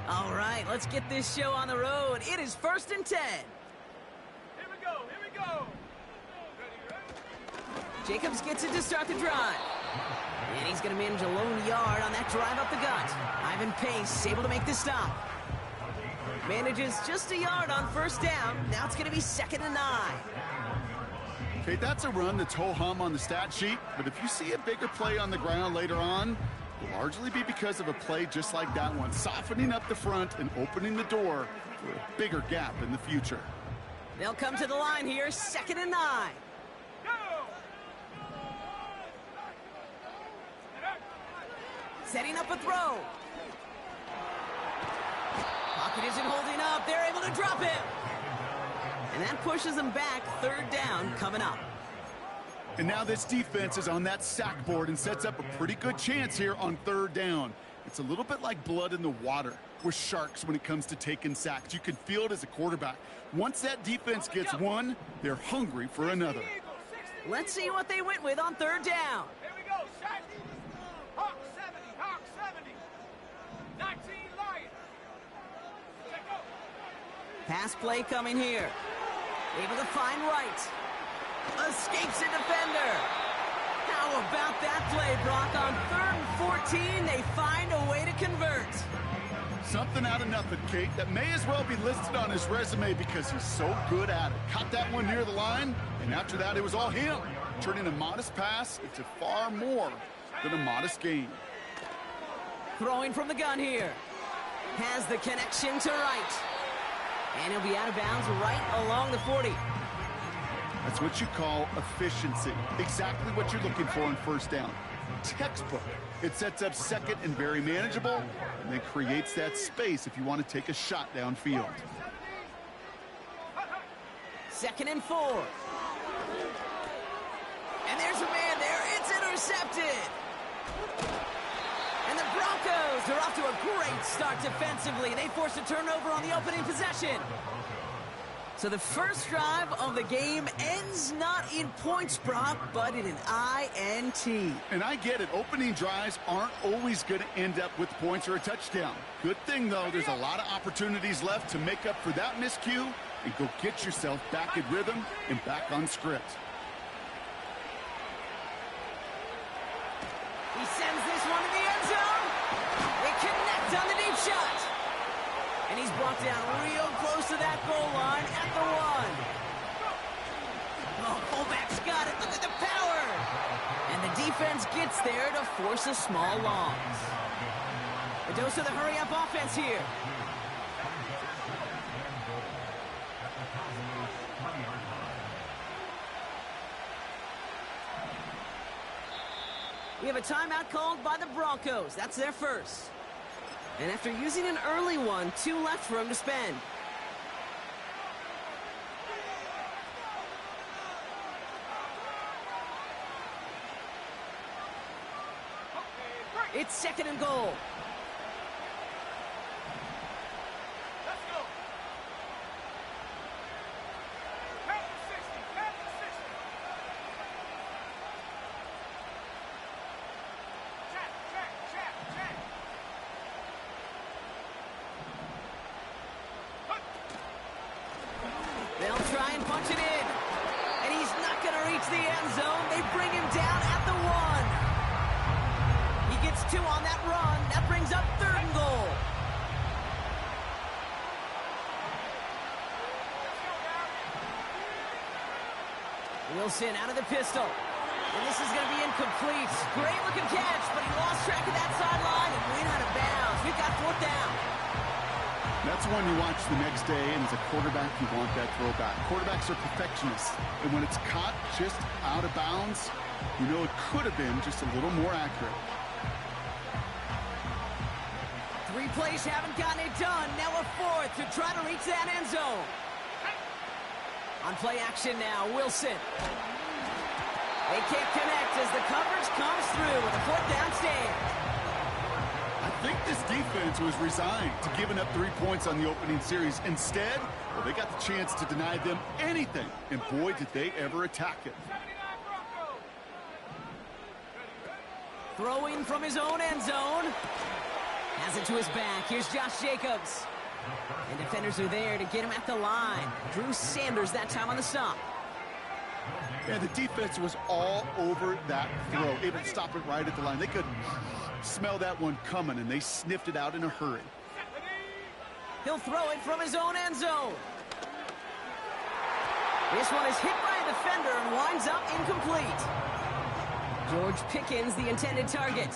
All right, let's get this show on the road. It is 1st and 10. Here we go, here we go. Jacobs gets it to start the drive. And he's going to manage a lone yard on that drive up the gut. Ivan Pace able to make the stop. Manages just a yard on 1st down. Now it's going to be 2nd and 9. Okay, that's a run that's ho-hum on the stat sheet, but if you see a bigger play on the ground later on, it'll largely be because of a play just like that one, softening up the front and opening the door for a bigger gap in the future. They'll come to the line here, 2nd and 9. Setting up a throw. Pocket isn't holding up. They're able to drop him. And that pushes them back. 3rd down coming up. And now this defense is on that sack board and sets up a pretty good chance here on 3rd down. It's a little bit like blood in the water with sharks when it comes to taking sacks. You can feel it as a quarterback. Once that defense gets one, they're hungry for another. Let's see what they went with on 3rd down. Here we go, shot. Hawk 70, Hawk 70. 19 Lions. Check out. Pass play coming here. Able to find Wright. Escapes a defender. How about that play, Brock? On 3rd and 14, they find a way to convert. Something out of nothing, Kate, that may as well be listed on his resume because he's so good at it. Caught that one near the line, and after that, it was all him. Turning a modest pass into far more than a modest gain. Throwing from the gun here. Has the connection to Wright. And he'll be out of bounds right along the 40. That's what you call efficiency. Exactly what you're looking for on 1st down. Textbook. It sets up 2nd and very manageable, and then creates that space if you want to take a shot downfield. 2nd and 4. And there's a man there. It's intercepted. And the Broncos are off to a great start defensively. They force a turnover on the opening possession. So the first drive of the game ends not in points, Brock, but in an INT. And I get it. Opening drives aren't always going to end up with points or a touchdown. Good thing, though, there's a lot of opportunities left to make up for that miscue and go get yourself back in rhythm and back on script. He sends this one to the end zone. They connect on the deep shot. And he's brought down real close to that goal line at the 1. Oh, fullback's got it. Look at the power. And the defense gets there to force a small loss. A dose of the hurry-up offense here. We have a timeout called by the Broncos. That's their first. And after using an early one, 2 left for him to spend. It's 2nd and goal. Let's go. Count to 60, count to 60. Check. They'll try and punch it in. And he's not going to reach the end zone. They bring him down at the 1. He gets 2 on that run. That brings up 3rd and goal. Wilson out of the pistol. And this is going to be incomplete. Great looking catch, but he lost track of that sideline and went out of bounds. We've got 4th down. That's one you watch the next day, and as a quarterback, you want that throwback. Quarterbacks are perfectionists, and when it's caught just out of bounds, you know it could have been just a little more accurate. 3 plays haven't gotten it done. Now a 4th to try to reach that end zone. On play action now, Wilson. They can't connect as the coverage comes through with a 4th down stand. I think this defense was resigned to giving up 3 points on the opening series. Instead, well, they got the chance to deny them anything, and boy, did they ever attack it. Throwing from his own end zone. Has it to his back. Here's Josh Jacobs. And defenders are there to get him at the line. Drew Sanders that time on the stop. Yeah, the defense was all over that throw, able to stop it right at the line. They could smell that one coming, and they sniffed it out in a hurry. He'll throw it from his own end zone. This one is hit by a defender and winds up incomplete. George Pickens, the intended target.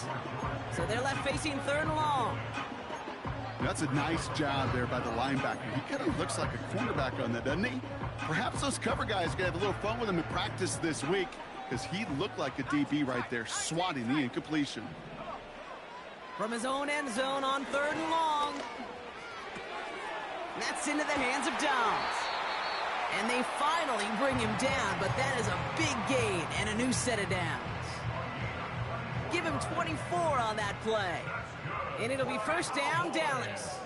So they're left facing 3rd and long. That's a nice job there by the linebacker. He kind of looks like a cornerback on that, doesn't he? Perhaps those cover guys are going to have a little fun with him in practice this week, because he looked like a DB right there, swatting the incompletion. From his own end zone on 3rd and long. That's into the hands of Downs. And they finally bring him down, but that is a big gain and a new set of downs. Give him 24 on that play. And it'll be 1st down, Dallas.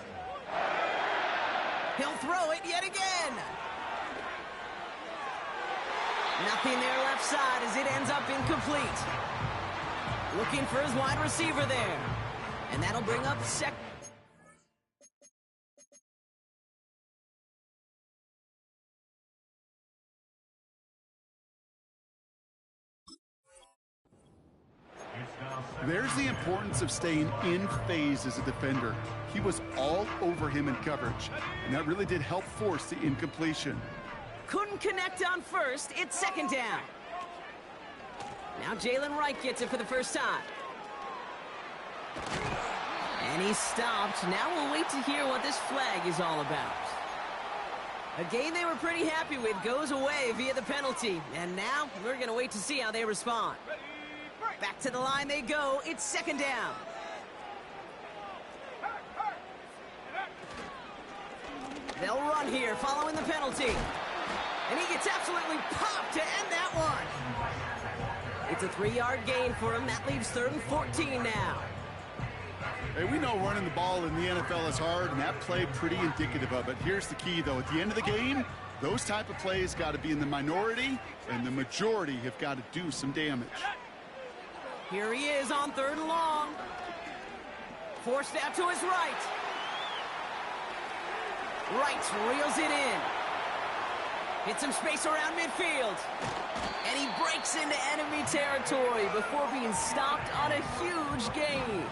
He'll throw it yet again. Nothing there left side as it ends up incomplete. Looking for his wide receiver there. And that'll bring up second. There's the importance of staying in phase as a defender. He was all over him in coverage, and that really did help force the incompletion. Couldn't connect on 1st. It's 2nd down. Now Jalen Wright gets it for the first time. And he stopped. Now we'll wait to hear what this flag is all about. A game they were pretty happy with goes away via the penalty. And now we're going to wait to see how they respond. Back to the line they go. It's 2nd down. They'll run here following the penalty. And he gets absolutely popped to end that one. It's a 3-yard gain for him. That leaves 3rd and 14 now. Hey, we know running the ball in the NFL is hard, and that play pretty indicative of it. Here's the key, though. At the end of the game, those type of plays got to be in the minority, and the majority have got to do some damage. Here he is on 3rd and long. Forced out to his right. Wright reels it in. Hits some space around midfield. And he breaks into enemy territory before being stopped on a huge gain.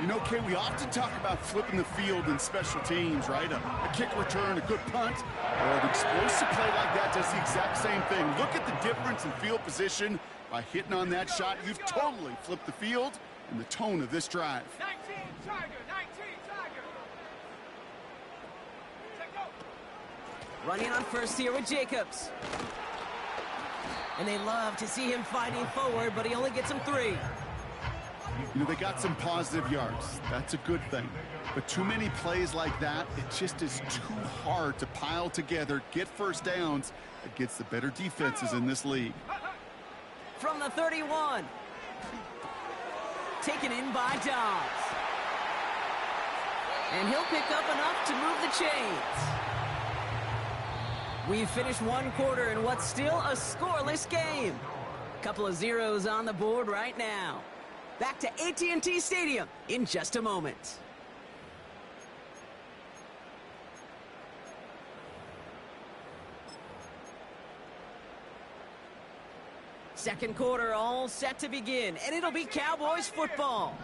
You know, Kay, we often talk about flipping the field in special teams, right? A kick return, a good punt, or an explosive play like that does the exact same thing. Look at the difference in field position. By hitting on that shot, you've totally flipped the field and the tone of this drive. 19 Tiger, 19 Tiger. Take go. Running on 1st here with Jacobs. And they love to see him fighting forward, but he only gets him 3. You know, they got some positive yards. That's a good thing. But too many plays like that, it just is too hard to pile together, get 1st downs against the better defenses in this league. From the 31. Taken in by Dobbs. And he'll pick up enough to move the chains. We've finished 1 quarter in what's still a scoreless game. Couple of zeros on the board right now. Back to AT&T Stadium in just a moment. Second quarter all set to begin, and it'll be Cowboys football.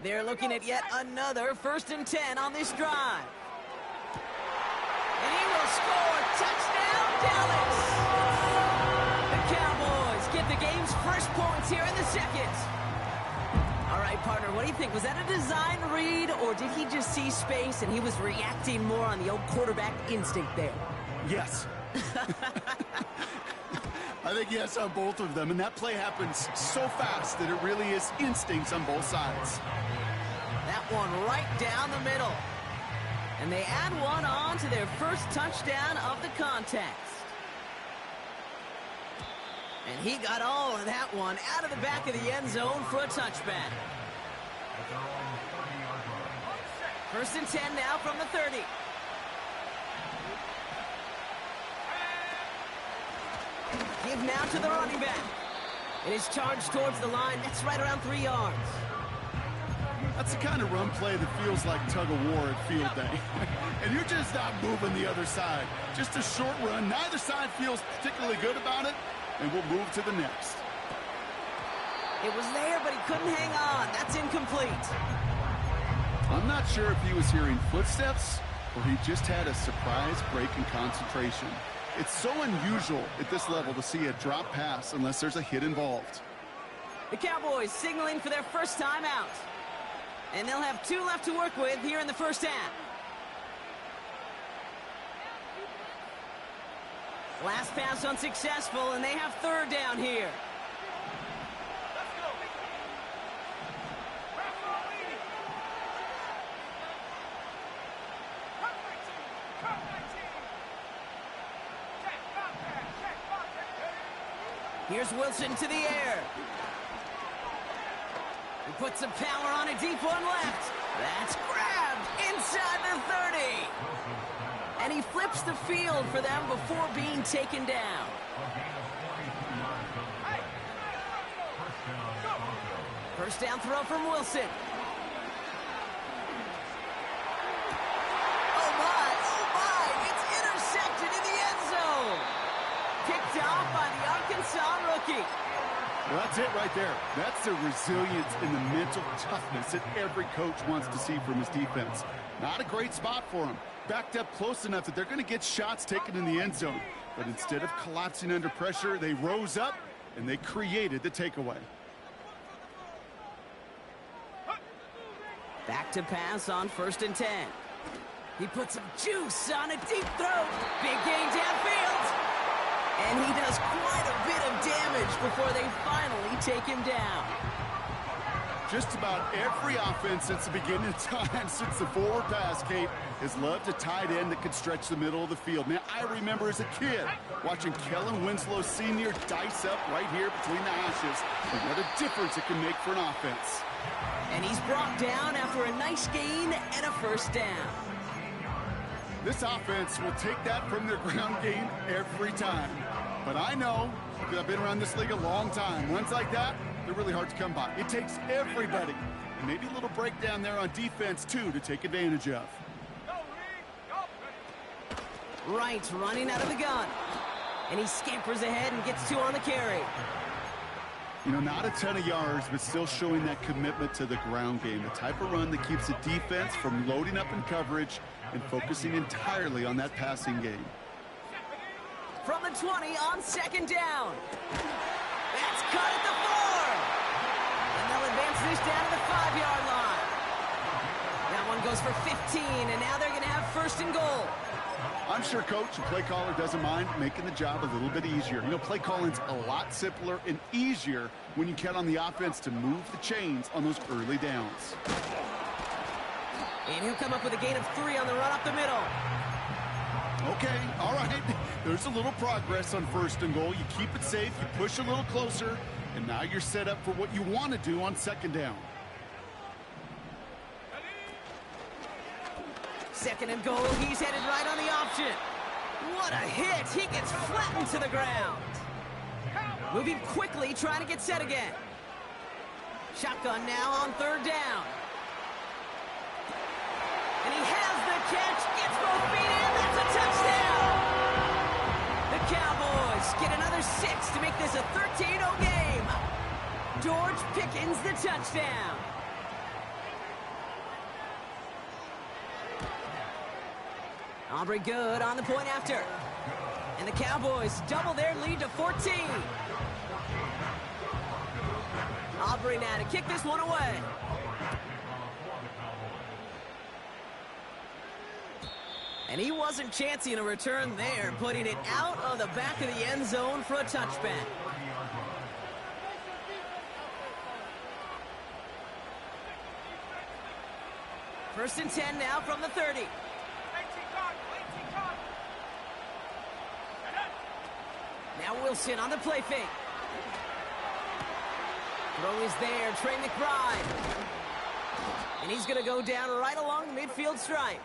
They're looking at yet another 1st and 10 on this drive. And he will score. Touchdown, Dallas! The Cowboys get the game's first points here in the 2nd. All right, partner, what do you think? Was that a design read, or did he just see space and he was reacting more on the old quarterback instinct there? Yes. I think yes on both of them, and that play happens so fast that it really is instincts on both sides. That one right down the middle. And they add one on to their first touchdown of the contest. And he got all of that one out of the back of the end zone for a touchback. 1st and 10 now from the 30. Give now to the running back. It is charged towards the line. That's right around 3 yards. That's the kind of run play that feels like tug-of-war at field day. And you're just not moving the other side. Just a short run. Neither side feels particularly good about it, and we'll move to the next. It was there, but he couldn't hang on. That's incomplete. I'm not sure if he was hearing footsteps or he just had a surprise break in concentration. It's so unusual at this level to see a drop pass unless there's a hit involved. The Cowboys signaling for their first time out. And they'll have 2 left to work with here in the first half. Last pass unsuccessful, and they have 3rd down here. Let's go. Press on leading. Cut 19. Cut 19. Check, contact. Check, contact. Here's Wilson to the air. He puts some power on a deep one left. That's grabbed inside the 30. And he flips the field for them before being taken down. Hey, go. First down throw from Wilson. Oh my, it's intercepted in the end zone. Picked off by the Arkansas rookie. Well, that's it right there. That's the resilience and the mental toughness that every coach wants to see from his defense. Not a great spot for him. Backed up close enough that they're going to get shots taken in the end zone. But instead of collapsing under pressure, they rose up and they created the takeaway. Back to pass on 1st and 10. He puts some juice on a deep throw. Big gain downfield. And he does quite a bit of damage before they finally take him down. Just about every offense since the beginning of time, since the forward pass, Kate, has loved a tight end that could stretch the middle of the field. Man, I remember as a kid watching Kellen Winslow Sr. dice up right here between the hashes. And what a difference it can make for an offense. And he's brought down after a nice gain and a 1st down. This offense will take that from their ground game every time. But I know, because I've been around this league a long time, runs like that, they're really hard to come by. It takes everybody. And maybe a little breakdown there on defense, too, to take advantage of. Go, Reed. Go. Wright running out of the gun. And he scampers ahead and gets 2 on the carry. You know, not a ton of yards, but still showing that commitment to the ground game. The type of run that keeps the defense from loading up in coverage and focusing entirely on that passing game. From the 20 on 2nd down. That's cut at the 4. And they'll advance this down to the 5-yard line. That one goes for 15, and now they're going to have 1st and goal. I'm sure coach and play caller doesn't mind making the job a little bit easier. You know, play calling's a lot simpler and easier when you count on the offense to move the chains on those early downs. And he'll come up with a gain of 3 on the run up the middle. Okay, all right. There's a little progress on 1st and goal. You keep it safe, you push a little closer, and now you're set up for what you want to do on 2nd down. 2nd and goal, he's headed right on the option. What a hit! He gets flattened to the ground. Moving quickly, trying to get set again. Shotgun now on 3rd down. And he has the catch, gets both feet in, that's a touchdown! The Cowboys get another 6 to make this a 13-0 game. George Pickens the touchdown. Aubrey good on the point after. And the Cowboys double their lead to 14. Aubrey now to kick this one away. And he wasn't chancing a return there, putting it out of the back of the end zone for a touchback. First and 10 now from the 30. Now Wilson on the play fake. Throw is there, Trey McBride. And he's going to go down right along the midfield stripe.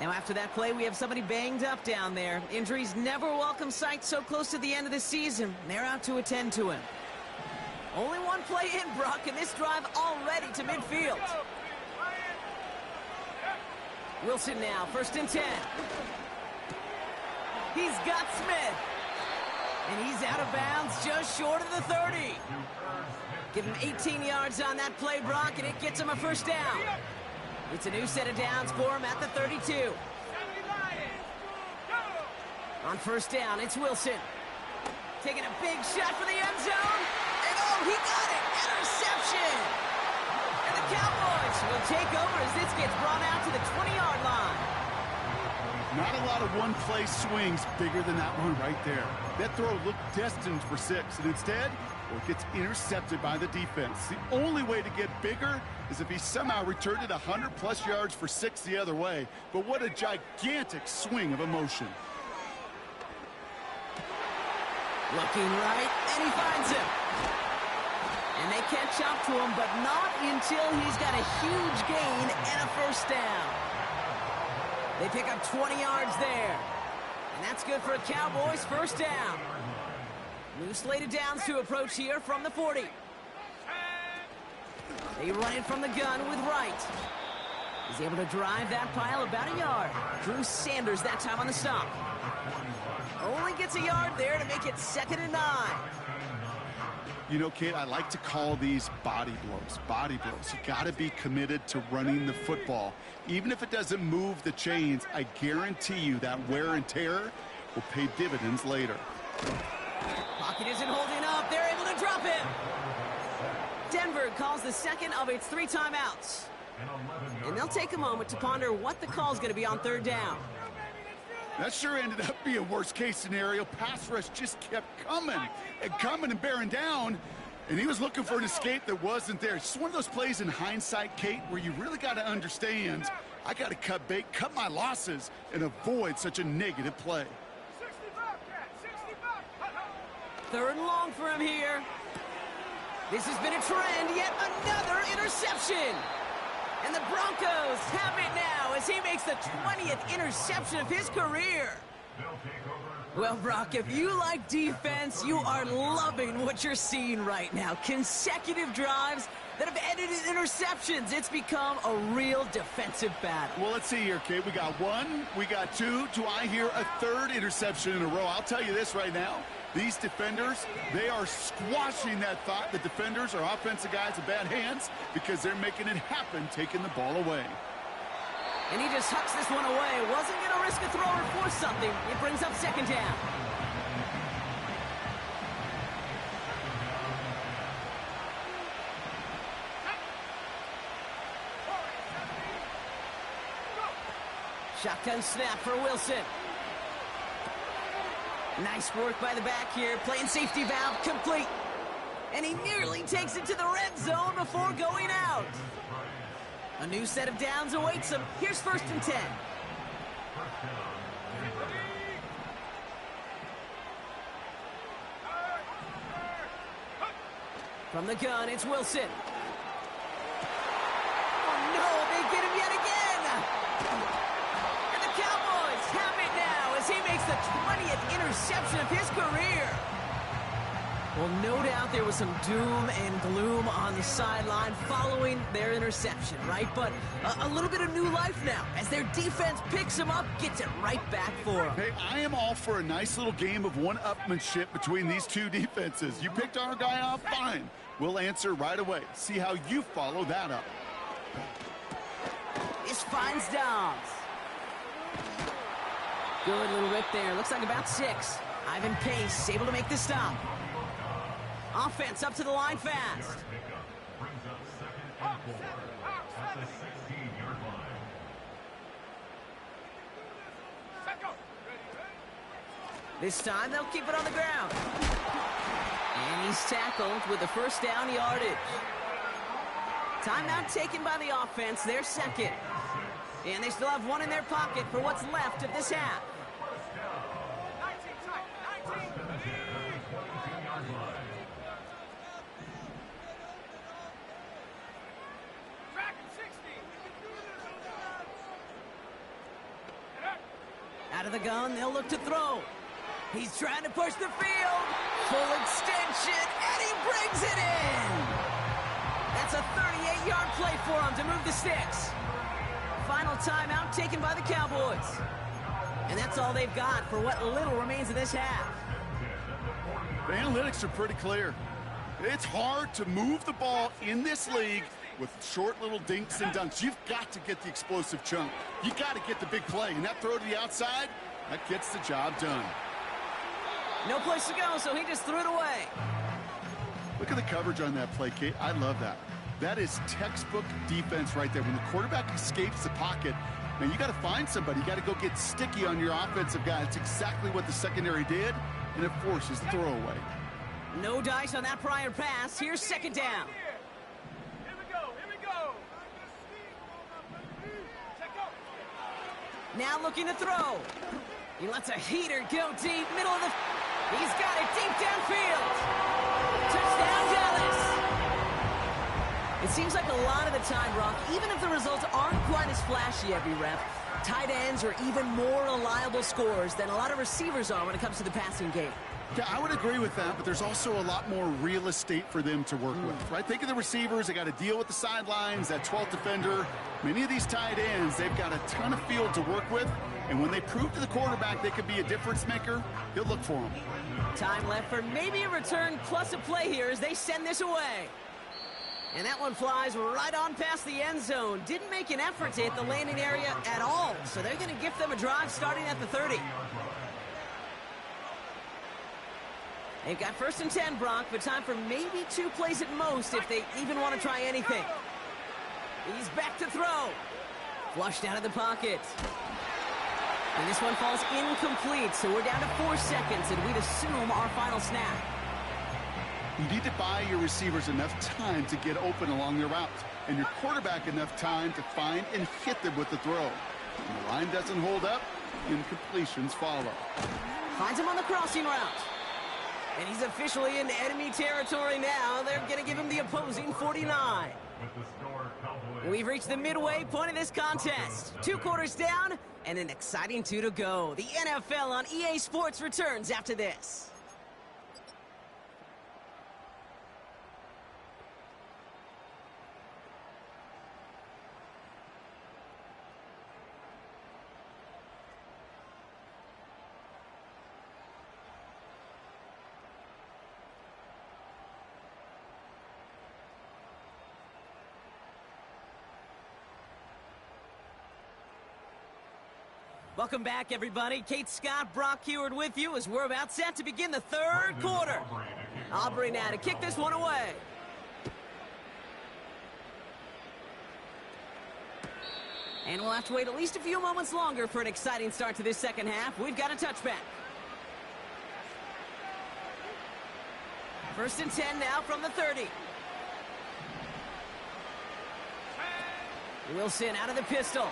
Now after that play, we have somebody banged up down there. Injuries never welcome sight so close to the end of the season. They're out to attend to him. Only one play in, Brock, and this drive already to midfield. Wilson now, 1st and 10. He's got Smith. And he's out of bounds just short of the 30. Give him 18 yards on that play, Brock, and it gets him a 1st down. It's a new set of downs for him at the 32. On 1st down, it's Wilson. Taking a big shot for the end zone. And oh, he got it! Interception! And the Cowboys will take over as this gets brought out to the 20-yard line. Not a lot of one-play swings bigger than that one right there. That throw looked destined for 6, and instead, it gets intercepted by the defense. The only way to get bigger is if he somehow returned it 100-plus yards for 6 the other way. But what a gigantic swing of emotion. Looking right, and he finds him. And they catch up to him, but not until he's got a huge gain and a 1st down. They pick up 20 yards there. And that's good for a Cowboys 1st down. New slate of downs to approach here from the 40. They run it from the gun with Wright. He's able to drive that pile about a yard. Drew Sanders that time on the stop. Only gets a yard there to make it 2nd and 9. You know, Kate, I like to call these body blows. Body blows. You got to be committed to running the football. Even if it doesn't move the chains, I guarantee you that wear and tear will pay dividends later. Pocket isn't holding up. They're able to drop him. Denver calls the 2nd of its 3 timeouts. And they'll take a moment to ponder what the call is going to be on 3rd down. That sure ended up being worst-case scenario. Pass rush just kept coming and bearing down, and he was looking for an escape that wasn't there. It's just one of those plays in hindsight, Kate, where you really got to understand, I got to cut bait, cut my losses, and avoid such a negative play. 3rd and long for him here. This has been a trend, yet another interception. And the Broncos have it now as he makes the 20th interception of his career. Well, Brock, if you like defense, you are loving what you're seeing right now. Consecutive drives that have ended in interceptions. It's become a real defensive battle. Well, let's see here, Kate. We got 1, we got 2. Do I hear a 3rd interception in a row? I'll tell you this right now. These defenders, they are squashing that thought. The defenders are offensive guys in bad hands because they're making it happen, taking the ball away. And he just hucks this one away. Wasn't going to risk a throw or force something. It brings up 2nd down. Shotgun snap for Wilson. Nice work by the back here, playing safety valve complete. And he nearly takes it to the red zone before going out. A new set of downs awaits him. Here's 1st and 10. From the gun, it's Wilson. Oh no, they get him yet again. And the Cowboys have it now as he makes the 20th interception of his career. Well, no doubt there was some doom and gloom on the sideline following their interception, right? But a little bit of new life now as their defense picks him up, gets it right back for him. Hey, I am all for a nice little game of one-upmanship between these two defenses. You picked our guy off, fine. We'll answer right away. See how you follow that up. This finds Downs. Good little rip there. Looks like about 6. Ivan Pace able to make the stop. Offense up to the line fast. This time they'll keep it on the ground. And he's tackled with the 1st down yardage. Timeout taken by the offense, their 2nd. And they still have 1 in their pocket for what's left of this half. Out of the gun, they'll look to throw. He's trying to push the field. Full extension, and he brings it in! That's a 38-yard play for him to move the sticks. Final timeout taken by the Cowboys. And that's all they've got for what little remains of this half. The analytics are pretty clear. It's hard to move the ball in this league with short little dinks and dunks. You've got to get the explosive chunk. You got to get the big play. And that throw to the outside, that gets the job done. No place to go, so he just threw it away. Look at the coverage on that play, Kate. I love that. That is textbook defense right there. When the quarterback escapes the pocket, man, you got to find somebody. You got to go get sticky on your offensive guy. It's exactly what the secondary did, and it forces the throwaway. No dice on that prior pass. Here's second down. Here we go. Here we go. Check up. Now looking to throw. He lets a heater go deep, middle of the... He's got it deep downfield. Touchdown, Dallas. It seems like a lot of the time, Brock, even if the results aren't quite as flashy every rep, tight ends are even more reliable scorers than a lot of receivers are when it comes to the passing game. Yeah, I would agree with that, but there's also a lot more real estate for them to work with, right? Think of the receivers. They got to deal with the sidelines, that 12th defender. Many of these tight ends, they've got a ton of field to work with, and when they prove to the quarterback they could be a difference maker, he'll look for them. Time left for maybe a return plus a play here as they send this away. And that one flies right on past the end zone. Didn't make an effort to hit the landing area at all, so they're going to gift them a drive starting at the 30. They've got 1st and 10, Brock, but time for maybe 2 plays at most if they even want to try anything. He's back to throw. Flushed out of the pocket. And this one falls incomplete, so we're down to 4 seconds, and we'd assume our final snap. You need to buy your receivers enough time to get open along their route, and your quarterback enough time to find and hit them with the throw. When the line doesn't hold up, incompletions follow. Finds him on the crossing route. And he's officially in enemy territory now. They're going to give him the opposing 49. We've reached the midway point of this contest. 2 quarters down and an exciting 2 to go. The NFL on EA Sports returns after this. Welcome back, everybody. Kate Scott, Brock Huard with you as we're about set to begin the 3rd quarter. Aubrey now to kick this one away. And we'll have to wait at least a few moments longer for an exciting start to this second half. We've got a touchback. 1st and 10 now from the 30. Wilson out of the pistol.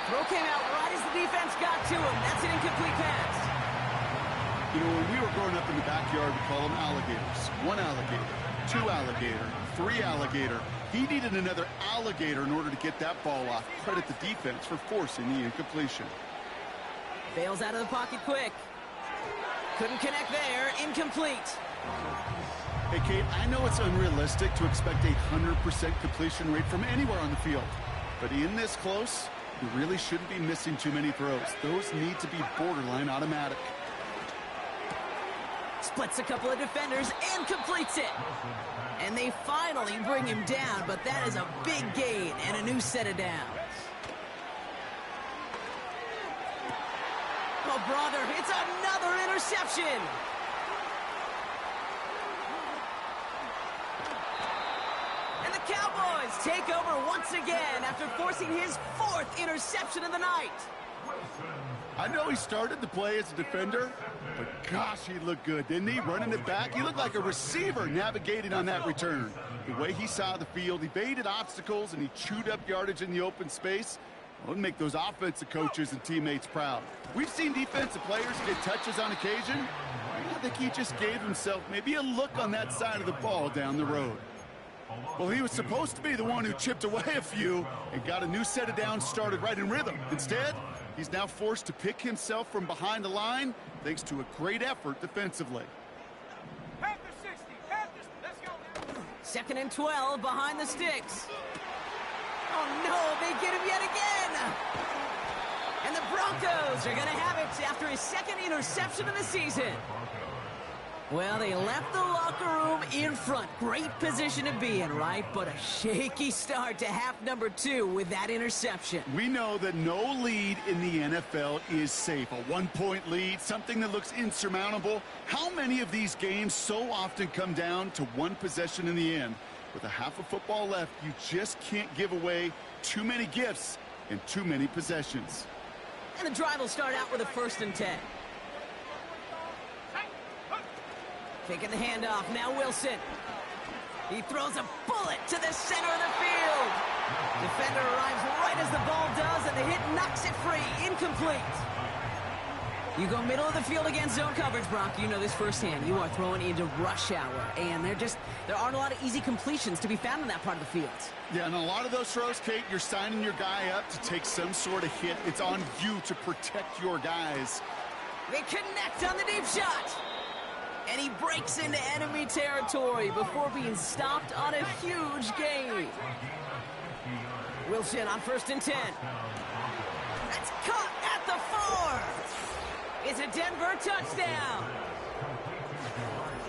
Throw came out right as the defense got to him. That's an incomplete pass. You know, when we were growing up in the backyard, we call them alligators. 1 alligator, 2 alligator, 3 alligator. He needed another alligator in order to get that ball off. Credit the defense for forcing the incompletion. Bails out of the pocket quick. Couldn't connect there. Incomplete. Hey, Kate, I know it's unrealistic to expect a 100% completion rate from anywhere on the field. But in this close, you really shouldn't be missing too many throws. Those need to be borderline automatic. Splits a couple of defenders and completes it. And they finally bring him down, but that is a big gain and a new set of downs. Oh, brother, it's another interception. And the Cowboys take over once again after forcing his 4th interception of the night. I know he started the play as a defender, but gosh, he looked good, didn't he? Running it back, he looked like a receiver navigating on that return. The way he saw the field, he evaded obstacles, and he chewed up yardage in the open space. Well, it'll make those offensive coaches and teammates proud. We've seen defensive players get touches on occasion. I think he just gave himself maybe a look on that side of the ball down the road. Well, he was supposed to be the one who chipped away a few and got a new set of downs started right in rhythm. Instead, He's now forced to pick himself from behind the line thanks to a great effort defensively. Panther 60, Panthers, let's go. 2nd and 12 behind the sticks. Oh no, they get him yet again. And the Broncos are going to have it after his 2nd interception of the season. Well, they left the locker room in front. Great position to be in, right? But a shaky start to half number 2 with that interception. We know that no lead in the NFL is safe. A 1-point lead, something that looks insurmountable. How many of these games so often come down to one possession in the end? With a half of football left, you just can't give away too many gifts and too many possessions. And the drive will start out with a 1st and 10. Taking the handoff, now Wilson. He throws a bullet to the center of the field. Defender arrives right as the ball does, and the hit knocks it free. Incomplete. You go middle of the field against zone coverage, Brock. You know this firsthand. You are throwing into rush hour, and there aren't a lot of easy completions to be found in that part of the field. Yeah, and a lot of those throws, Kate, you're signing your guy up to take some sort of hit. It's on you to protect your guys. They connect on the deep shot. And he breaks into enemy territory before being stopped on a huge gain. Wilson on 1st and 10. That's caught at the 4. It's a Denver touchdown.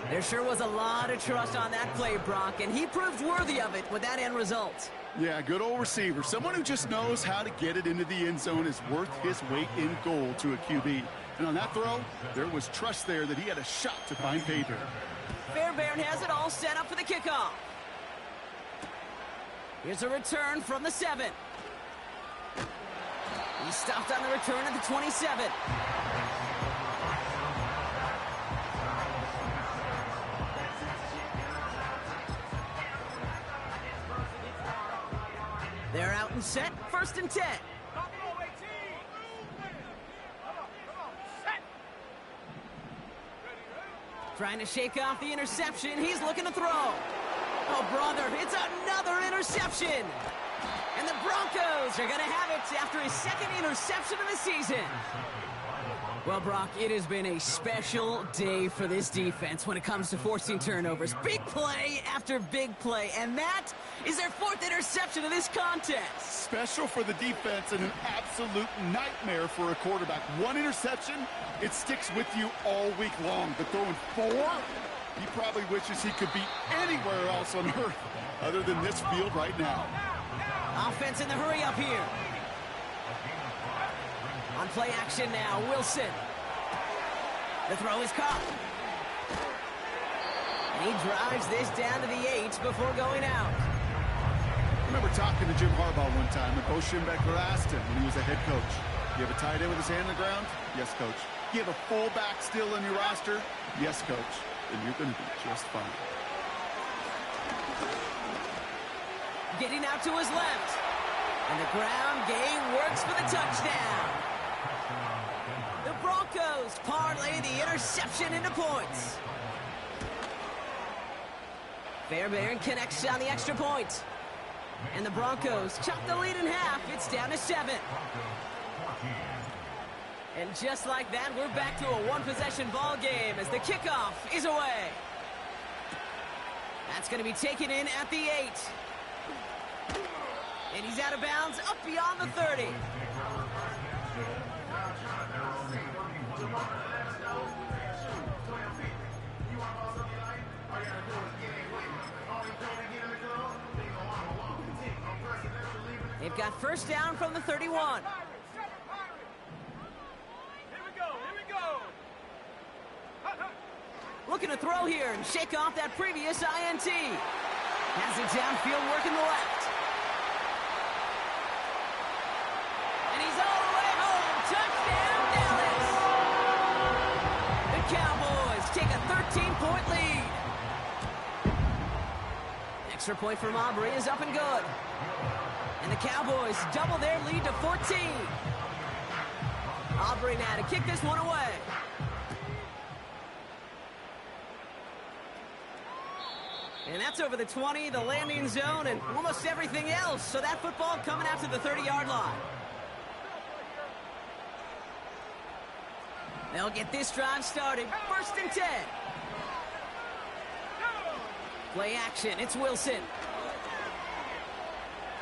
There sure was a lot of trust on that play, Brock, and he proved worthy of it with that end result. Yeah, good old receiver. Someone who just knows how to get it into the end zone is worth his weight in gold to a QB. And on that throw, there was trust there that he had a shot to find pay dirt. Fairbairn has it all set up for the kickoff. Here's a return from the 7. He stopped on the return at the 27. They're out and set, 1st and 10. Trying to shake off the interception. He's looking to throw. Oh, brother, it's another interception. And the Broncos are going to have it after his 2nd interception of the season. Well, Brock, it has been a special day for this defense when it comes to forcing turnovers. Big play after big play, and that is their 4th interception of this contest. Special for the defense and an absolute nightmare for a quarterback. 1 interception, it sticks with you all week long. But throwing 4, he probably wishes he could be anywhere else on earth other than this field right now. Offense in the hurry up here. On play action now, Wilson. The throw is caught. And he drives this down to the 8 before going out. I remember talking to Jim Harbaugh one time, and Bo Schembechler asked him when he was a head coach, you have a tight end with his hand on the ground? Yes, coach. You have a fullback still on your roster? Yes, coach. Then you're going to be just fine. Getting out to his left. And the ground game works for the touchdown. The Broncos parlay the interception into points. Fairbairn connects on the extra point. And the Broncos chop the lead in half. It's down to 7. And just like that, we're back to a 1-possession ball game as the kickoff is away. That's going to be taken in at the 8. And he's out of bounds up beyond the 30. They've got 1st down from the 31. Looking to throw here and shake off that previous INT. Has it downfield working the left. And he's all the way home. Touchdown, Dallas. The Cowboys take a 13-point lead. Extra point from Aubrey is up and good. And the Cowboys double their lead to 14. Aubrey now to kick this one away. And that's over the 20, the landing zone, and almost everything else. So that football coming out to the 30-yard line. They'll get this drive started. 1st and 10. Play action. It's Wilson.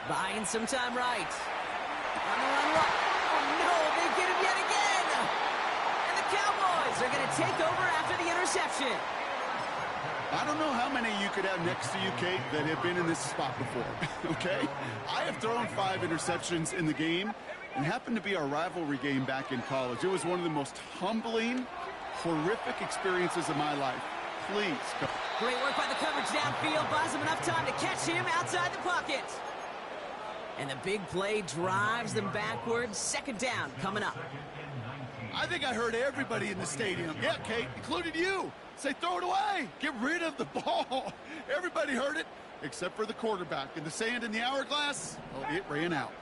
Buying some time right. On the run. Oh, no. They get him yet again. And the Cowboys are going to take over after the interception. I don't know how many you could have next to you, Kate, that have been in this spot before, okay? I have thrown 5 interceptions in the game, and happened to be our rivalry game back in college. It was one of the most humbling, horrific experiences of my life. Please go. Great work by the coverage downfield. Buys him enough time to catch him outside the pocket. And the big play drives them backwards. 2nd down coming up. I think I heard everybody in the stadium. Yeah, Kate, including you. Say, throw it away. Get rid of the ball. Everybody heard it, except for the quarterback. And the sand in the hourglass, oh, it ran out.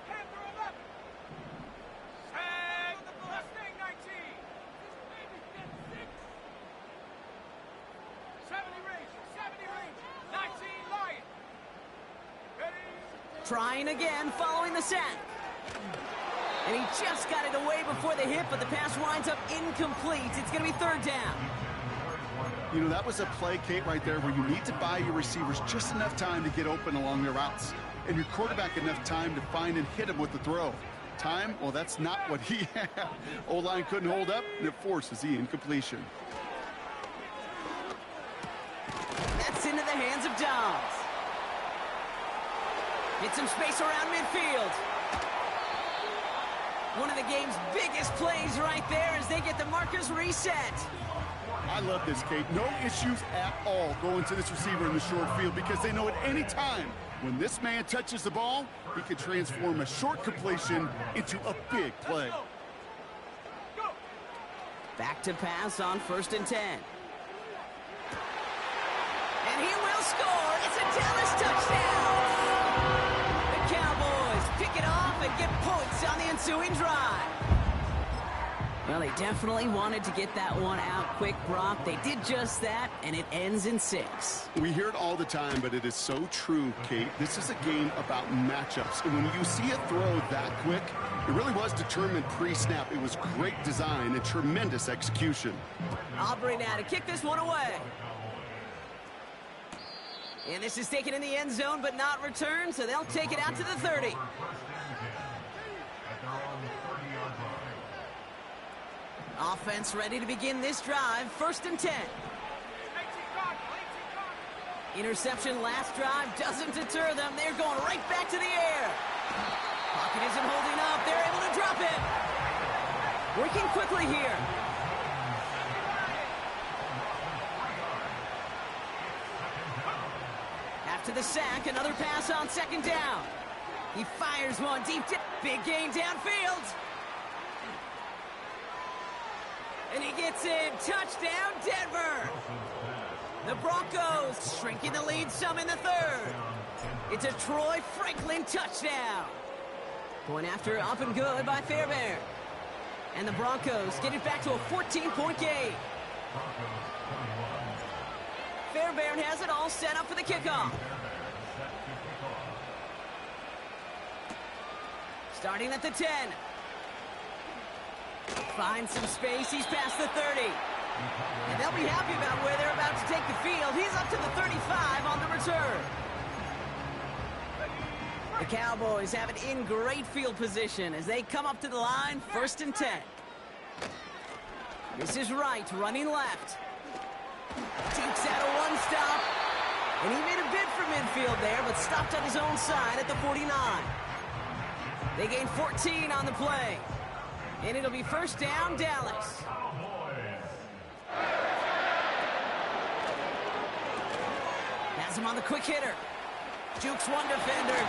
Trying again following the sack. And he just got it away before the hit, but the pass winds up incomplete. It's going to be 3rd down. You know, that was a play, Kate, right there where you need to buy your receivers just enough time to get open along their routes. And your quarterback enough time to find and hit him with the throw. Time, well, that's not what he had. O-line couldn't hold up, and it forces the incompletion. That's into the hands of Downs. Get some space around midfield. One of the game's biggest plays right there as they get the markers reset. I love this, Kate. No issues at all going to this receiver in the short field because they know at any time when this man touches the ball, he can transform a short completion into a big play. Back to pass on 1st and 10. And he will score. It's a Dallas touchdown. The Cowboys pick it off and get points on the ensuing drive. Well, they definitely wanted to get that one out quick, Brock. They did just that, and it ends in 6. We hear it all the time, but it is so true, Kate. This is a game about matchups. And when you see a throw that quick, it really was determined pre-snap. It was great design and tremendous execution. Aubrey now to kick this one away. And this is taken in the end zone, but not returned, so they'll take it out to the 30. Offense ready to begin this drive. 1st and 10. Interception last drive doesn't deter them. They're going right back to the air. Pocket isn't holding up. They're able to drop it. Working quickly here. After the sack, another pass on 2nd down. He fires one deep. Big gain downfield. And he gets in. Touchdown, Denver. The Broncos shrinking the lead some in the 3rd. It's a Troy Franklin touchdown. Point after up and good by Fairbairn. And the Broncos get it back to a 14-point game. Fairbairn has it all set up for the kickoff. Starting at the 10. Finds some space. He's past the 30. And they'll be happy about where they're about to take the field. He's up to the 35 on the return. The Cowboys have it in great field position as they come up to the line. 1st and 10. This is Wright running left. Takes out a one-stop. And he made a bid for midfield there, but stopped on his own side at the 49. They gain 14 on the play. And it'll be 1st down, Dallas. Has him on the quick hitter. Jukes one defender.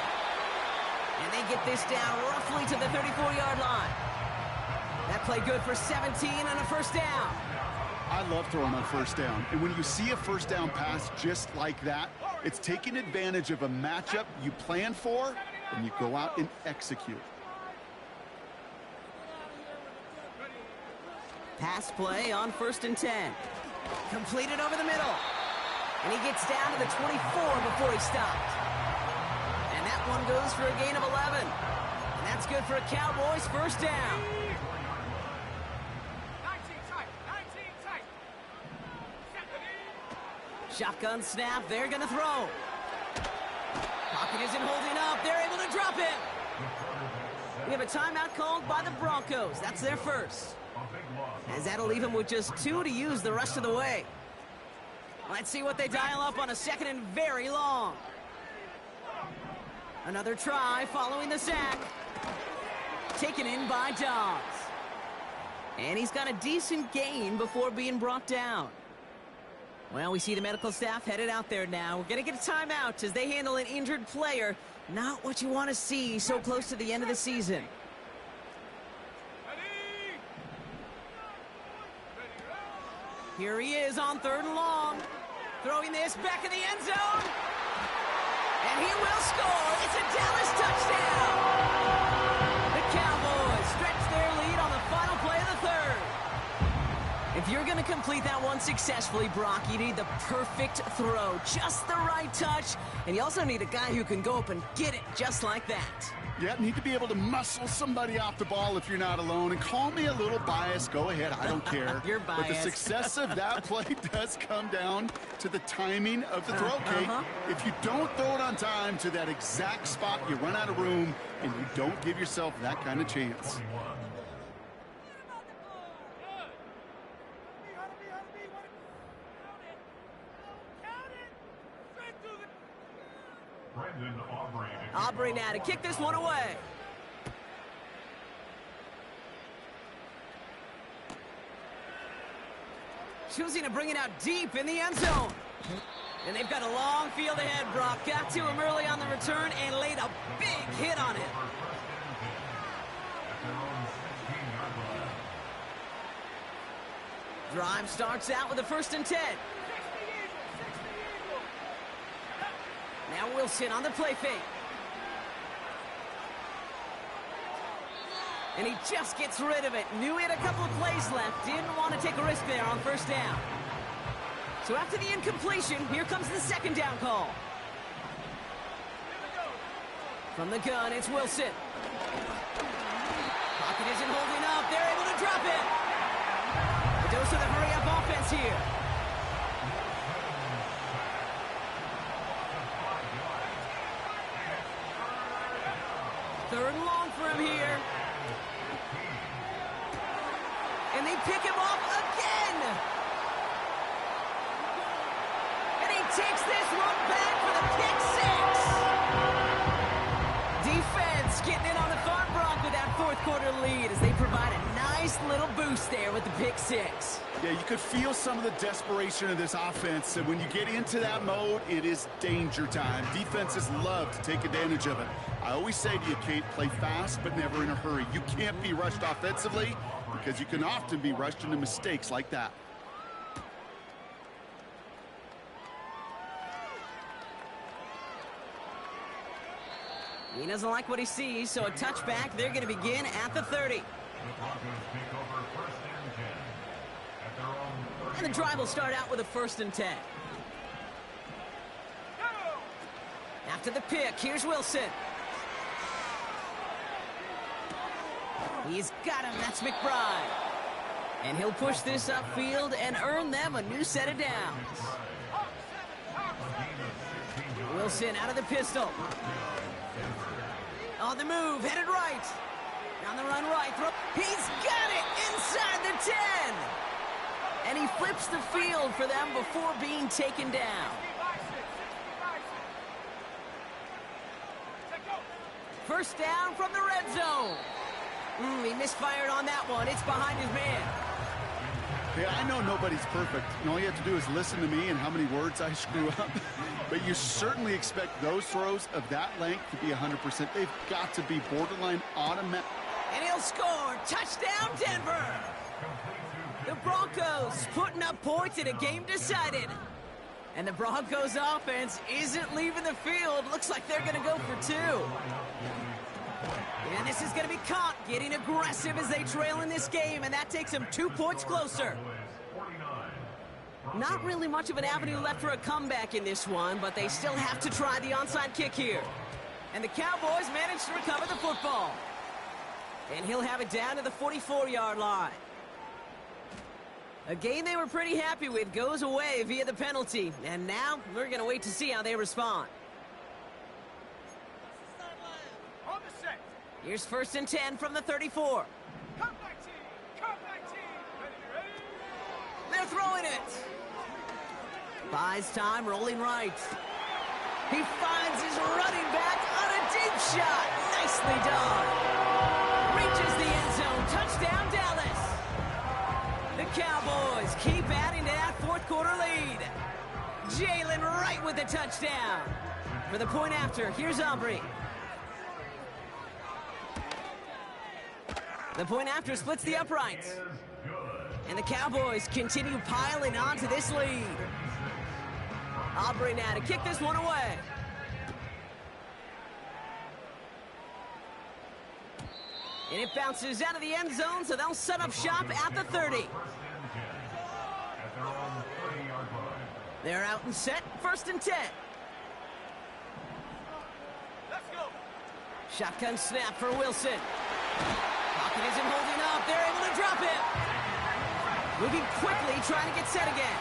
And they get this down roughly to the 34-yard line. That play good for 17 and a 1st down. I love throwing on 1st down. And when you see a 1st down pass just like that, it's taking advantage of a matchup you plan for, and you go out and execute. Pass play on 1st and 10. Completed over the middle. And he gets down to the 24 before he stopped. And that one goes for a gain of 11. And that's good for a Cowboys 1st down. 19 tight. Shotgun snap, they're gonna throw. Pocket isn't holding up, they're able to drop it. We have a timeout called by the Broncos. That's their first. As that'll leave them with just 2 to use the rest of the way. Let's see what they dial up on a second and very long. Another try following the sack. Taken in by Dobbs. And he's got a decent gain before being brought down. Well, we see the medical staff headed out there now. We're going to get a timeout as they handle an injured player. Not what you want to see so close to the end of the season. Here he is on 3rd and long. Throwing this back in the end zone. And he will score. It's a Dallas touchdown. The Cowboys stretch their lead on the final play of the 3rd. If you're going to complete that one successfully, Brock, you need the perfect throw. Just the right touch. And you also need a guy who can go up and get it just like that. Yeah, need to be able to muscle somebody off the ball if you're not alone. And call me a little biased. Go ahead. I don't care. You're biased. But the success of that play does come down to the timing of the throw, Kate. If you don't throw it on time to that exact spot, you run out of room, and you don't give yourself that kind of chance. Aubrey now to kick this one away. Choosing to bring it out deep in the end zone. And they've got a long field ahead, Brock. Got to him early on the return and laid a big hit on it. Drive starts out with a 1st and 10. Now Wilson on the play fake. And he just gets rid of it. Knew he had a couple of plays left. Didn't want to take a risk there on 1st down. So after the incompletion, here comes the 2nd down call. From the gun, it's Wilson. Pocket isn't holding up. They're able to drop it. A dose of the hurry-up offense here. Third and long for him here. And they pick him off again. And he takes this one back for the pick 6. Defense getting in on the fun, Brock, with that 4th quarter lead as they provide a nice little boost there with the pick 6. Yeah, you could feel some of the desperation of this offense. And when you get into that mode, it is danger time. Defenses love to take advantage of it. I always say to you, Kate, play fast, but never in a hurry. You can't be rushed offensively because you can often be rushed into mistakes like that. He doesn't like what he sees, so a touchback. They're going to begin at the 30. And the drive will start out with a 1st and 10. After the pick, here's Wilson. He's got him. That's McBride. And he'll push this upfield and earn them a new set of downs. Wilson out of the pistol. On the move, headed right. On the run right. He's got it inside the 10. And he flips the field for them before being taken down. First down from the red zone. He misfired on that one. It's behind his man. Yeah, I know nobody's perfect. And all you have to do is listen to me and how many words I screw up. But you certainly expect those throws of that length to be 100%. They've got to be borderline automatic. And he'll score. Touchdown, Denver. The Broncos putting up points in a game decided. And the Broncos offense isn't leaving the field. Looks like they're going to go for 2. And this is going to be caught, getting aggressive as they trail in this game, and that takes them 2 points closer. Not really much of an avenue left for a comeback in this one, but they still have to try the onside kick here. And the Cowboys manage to recover the football. And he'll have it down to the 44-yard line. A game they were pretty happy with goes away via the penalty. And now we're going to wait to see how they respond. On the set. Here's 1st and 10 from the 34. Come back team. Come back team. Ready. They're throwing it. Buys time, rolling right. He finds his running back on a deep shot. Nicely done. Reaches the end zone. Touchdown, Dallas. The Cowboys keep adding to that fourth quarter lead. Jalen Wright with the touchdown. For the point after, here's Aubrey. The point after splits the uprights. And the Cowboys continue piling onto this lead. Aubrey now to kick this one away. And it bounces out of the end zone, so they'll set up shop at the 30. They're out and set, 1st and 10. Let's go. Shotgun snap for Wilson. Pocket isn't holding up. They're able to drop it. Moving quickly, trying to get set again.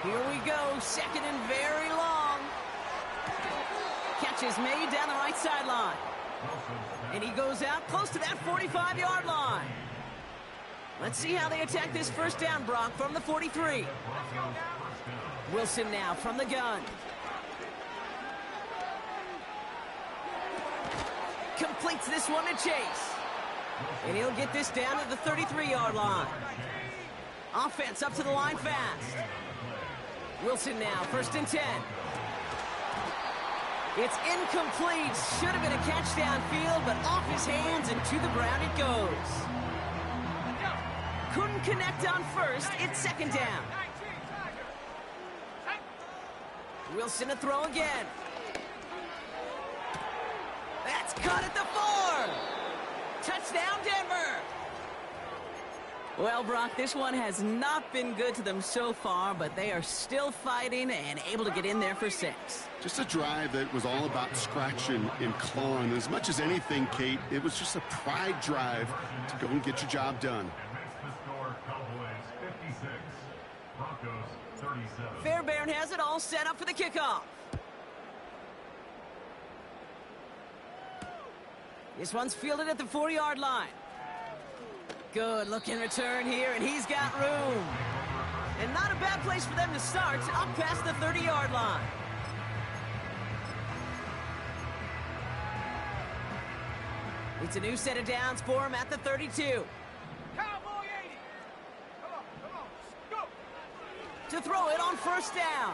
Here we go, 2nd and very long. Catch is made down the right sideline. And he goes out close to that 45-yard line. Let's see how they attack this 1st down, Brock, from the 43. Wilson now from the gun. Completes this one to Chase. And he'll get this down to the 33-yard line. Offense up to the line fast. Wilson now, 1st and 10. It's incomplete. Should have been a catch downfield, but off his hands and to the ground it goes. Couldn't connect on 1st. It's 2nd down. Wilson to throw again. That's caught at the 4. Touchdown, Denver. Well, Brock, this one has not been good to them so far, but they are still fighting and able to get in there for 6. Just a drive that was all about scratching and clawing. As much as anything, Kate, it was just a pride drive to go and get your job done. Fairbairn has it all set up for the kickoff. This one's fielded at the 4-yard line. Good looking return here, and he's got room. And not a bad place for them to start, up past the 30-yard line. It's a new set of downs for him at the 32. Cowboy 80. Come on, go. To throw it on 1st down.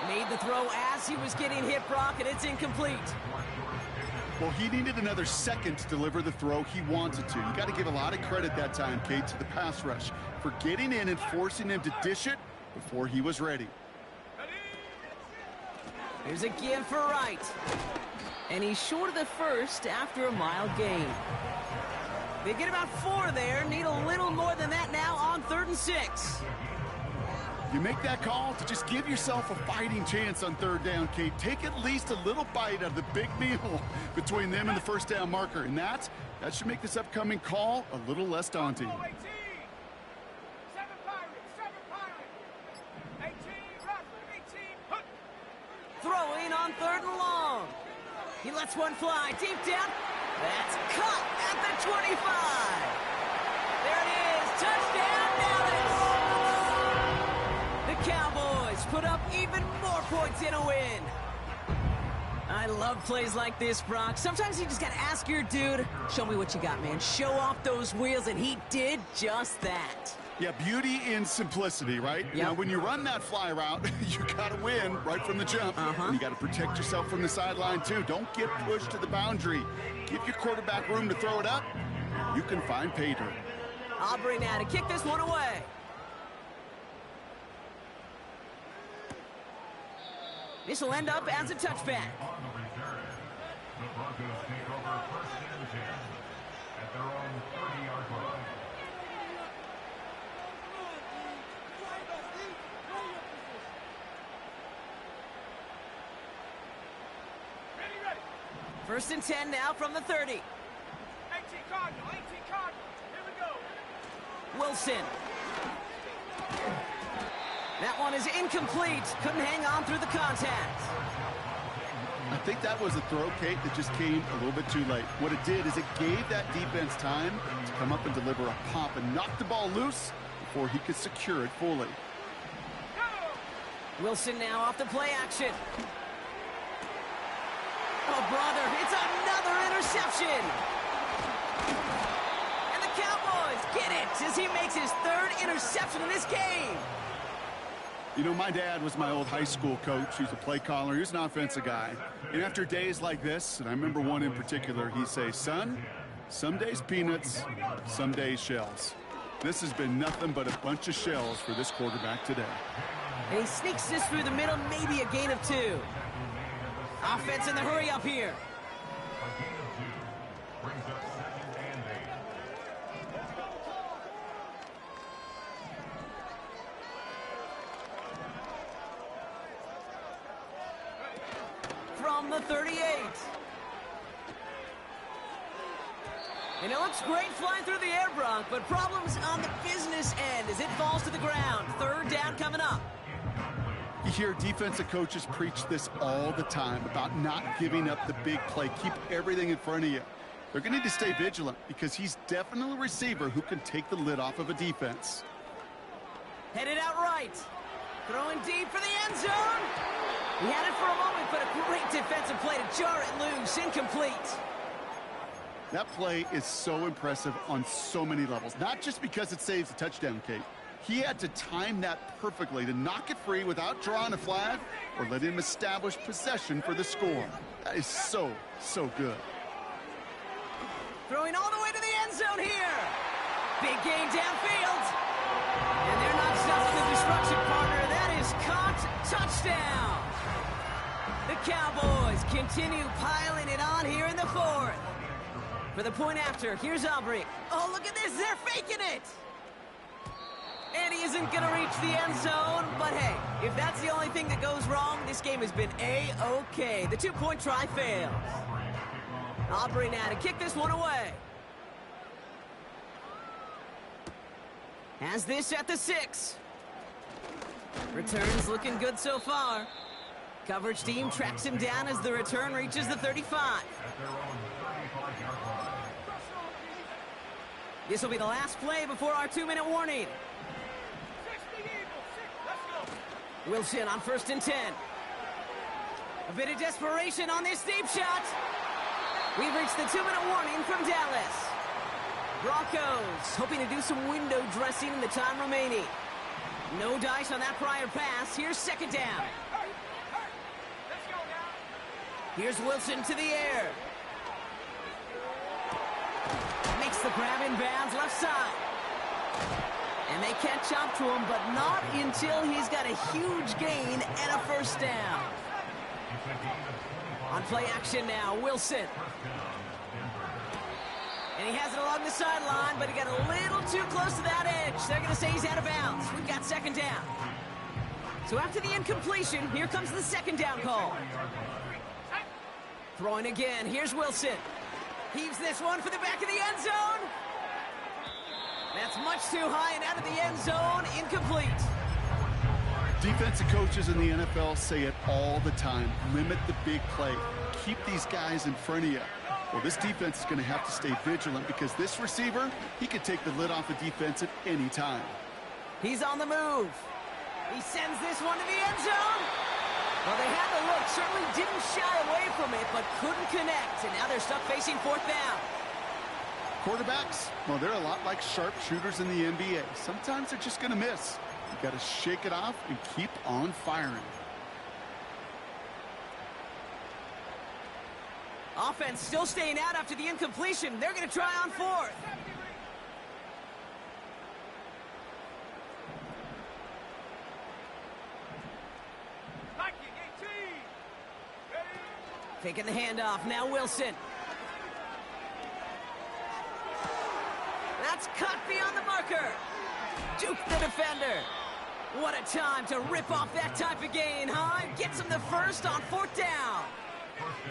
Made the throw as he was getting hit, Brock, and it's incomplete. Well, he needed another second to deliver the throw he wanted to. You got to give a lot of credit that time, Kate, to the pass rush for getting in and forcing him to dish it before he was ready. Here's a give for Wright. And he's short of the 1st after a mile gain. They get about 4 there. Need a little more than that now on 3rd and 6. You make that call to just give yourself a fighting chance on 3rd down, Kate. Take at least a little bite out of the big meal between them and the 1st down marker. And that should make this upcoming call a little less daunting. 7 Pirates. 18, Rockford, 18, Hook. Throwing on 3rd and long. He lets one fly deep down. That's caught at the 25. There it is. Touchdown, Dallas. The Cowboys put up even more points in a win. I love plays like this, Brock. Sometimes you just got to ask your dude, show me what you got, man. Show off those wheels, and he did just that. Yeah, beauty in simplicity, right? Yep. Now, when you run that fly route, you got to win right from the jump. And you got to protect yourself from the sideline, too. Don't get pushed to the boundary. Give your quarterback room to throw it up. You can find pay dirt. Aubrey now to kick this one away. This will end up as a touchback. The Broncos take over 1st and 10 at their own 30-yard line. Ready. 1st and 10 now from the 30. 18, Wilson. That one is incomplete. Couldn't hang on through the contact. I think that was a throw, Kate, that just came a little bit too late. What it did is it gave that defense time to come up and deliver a pop and knock the ball loose before he could secure it fully. Wilson now off the play action. Oh, brother, it's another interception. And the Cowboys get it as he makes his third interception in this game. You know, my dad was my old high school coach. He was a play caller. He was an offensive guy. And after days like this, and I remember one in particular, he'd say, son, some days peanuts, some days shells. This has been nothing but a bunch of shells for this quarterback today. And he sneaks this through the middle, maybe a gain of 2. Offense in the hurry up here. A gain of 2 brings up 2nd and 8. From the 38. And it looks great flying through the air, Bronk, but problems on the business end as it falls to the ground. 3rd down coming up. You hear defensive coaches preach this all the time about not giving up the big play. Keep everything in front of you. They're going to need to stay vigilant because he's definitely a receiver who can take the lid off of a defense. Headed out right. Throwing deep for the end zone. He had it for a moment, but a great defensive play to jar it loose. Incomplete. That play is so impressive on so many levels. Not just because it saves a touchdown, Kate. He had to time that perfectly to knock it free without drawing a flag or let him establish possession for the score. That is so, so good. Throwing all the way to the end zone here. Big gain downfield. And they're not stopping the destruction, partner. That is caught. Touchdown. The Cowboys continue piling it on here in the 4th. For the point after, here's Aubrey. Oh, look at this. They're faking it. And he isn't going to reach the end zone. But hey, if that's the only thing that goes wrong, this game has been A-OK. The 2-point try fails. Aubrey now to kick this one away. Has this at the 6. Returns looking good so far. Coverage team tracks him down as the return reaches the 35. At their own 35-yard line. This will be the last play before our 2-minute warning. 60 Eagles. Let's go. Wilson on 1st and 10. A bit of desperation on this deep shot. We've reached the 2-minute warning from Dallas. Broncos hoping to do some window dressing in the time remaining. No dice on that prior pass. Here's 2nd down. Let's go now. Here's Wilson to the air. Makes the grab in bounds left side. And they catch up to him, but not until he's got a huge gain and a 1st down. On play action now, Wilson. And he has it along the sideline, but he got a little too close to that edge. They're going to say he's out of bounds. We've got 2nd down. So after the incompletion, here comes the 2nd down call. Throwing again. Here's Wilson. Heaves this one for the back of the end zone. That's much too high and out of the end zone. Incomplete. Defensive coaches in the NFL say it all the time. Limit the big play. Keep these guys in front of you. Well, this defense is going to have to stay vigilant because this receiver, he could take the lid off a defense at any time. He's on the move. He sends this one to the end zone. Well, they had the look. Certainly didn't shy away from it, but couldn't connect. And now they're stuck facing 4th down. Quarterbacks, well, they're a lot like sharpshooters in the NBA. Sometimes they're just going to miss. You got to shake it off and keep on firing. Offense still staying out after the incompletion. They're going to try on 4th. Taking the handoff. Now Wilson. That's cut beyond the marker. Duke the defender. What a time to rip off that type of gain, huh? Gets him the 1st on 4th down.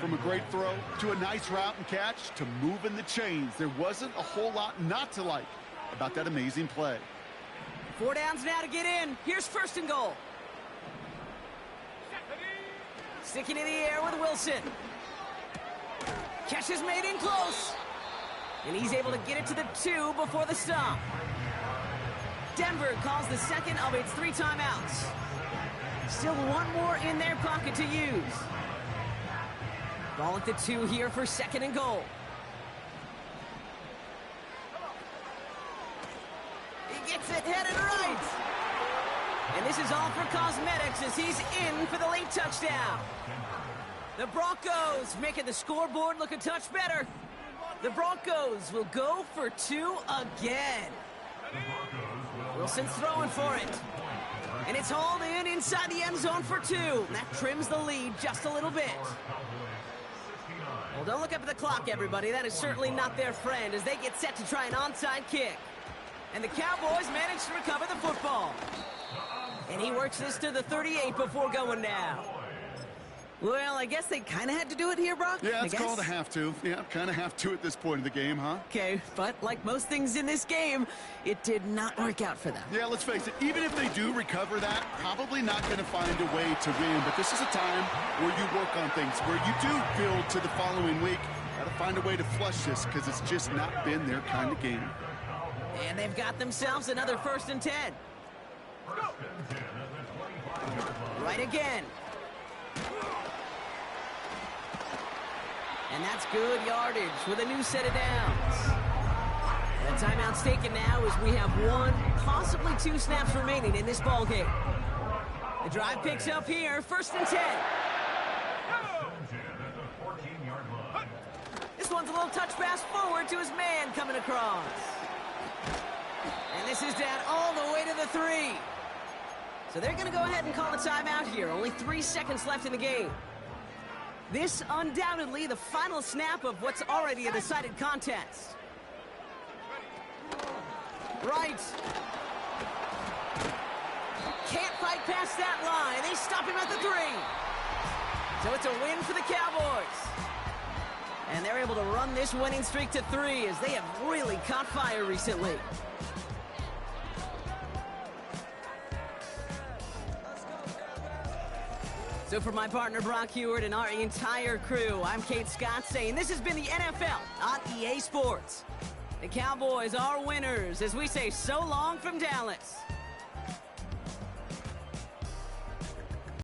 From a great throw to a nice route and catch to moving the chains, there wasn't a whole lot not to like. about that amazing play. 4 downs now to get in. Here's 1st and goal. Sticking in the air with Wilson. Catch is made in close. And he's able to get it to the 2 before the stop. Denver calls the second of its 3 timeouts. Still one more in their pocket to use. Ball at the 2 here for 2nd and goal. He gets it headed right. And this is all for cosmetics as he's in for the late touchdown. The Broncos making the scoreboard look a touch better. The Broncos will go for 2 again. Wilson's throwing for it. And it's hauled in inside the end zone for 2. That trims the lead just a little bit. Well, don't look up at the clock, everybody. That is certainly not their friend as they get set to try an onside kick. And the Cowboys manage to recover the football. And he works this to the 38 before going down. Well, I guess they kind of had to do it here, Brock. Yeah, it's called a have to. Yeah, kind of have to at this point in the game, huh? Okay, but like most things in this game, it did not work out for them. Yeah, let's face it, even if they do recover that, probably not going to find a way to win. But this is a time where you work on things, where you do build to the following week. Got to find a way to flush this because it's just not been their kind of game. And they've got themselves another 1st and 10. Right again. And that's good yardage with a new set of downs. The timeout's taken now as we have 1, possibly 2 snaps remaining in this ball game. The drive picks up here, 1st and 10. This one's a little touch pass forward to his man coming across. And this is down all the way to the 3. So they're going to go ahead and call a timeout here. Only 3 seconds left in the game. This undoubtedly the final snap of what's already a decided contest. Right. Can't fight past that line. They stop him at the 3. So it's a win for the Cowboys. And they're able to run this winning streak to 3 as they have really caught fire recently. So for my partner Brock Huard and our entire crew, I'm Kate Scott saying this has been the NFL on EA Sports. The Cowboys are winners as we say so long from Dallas.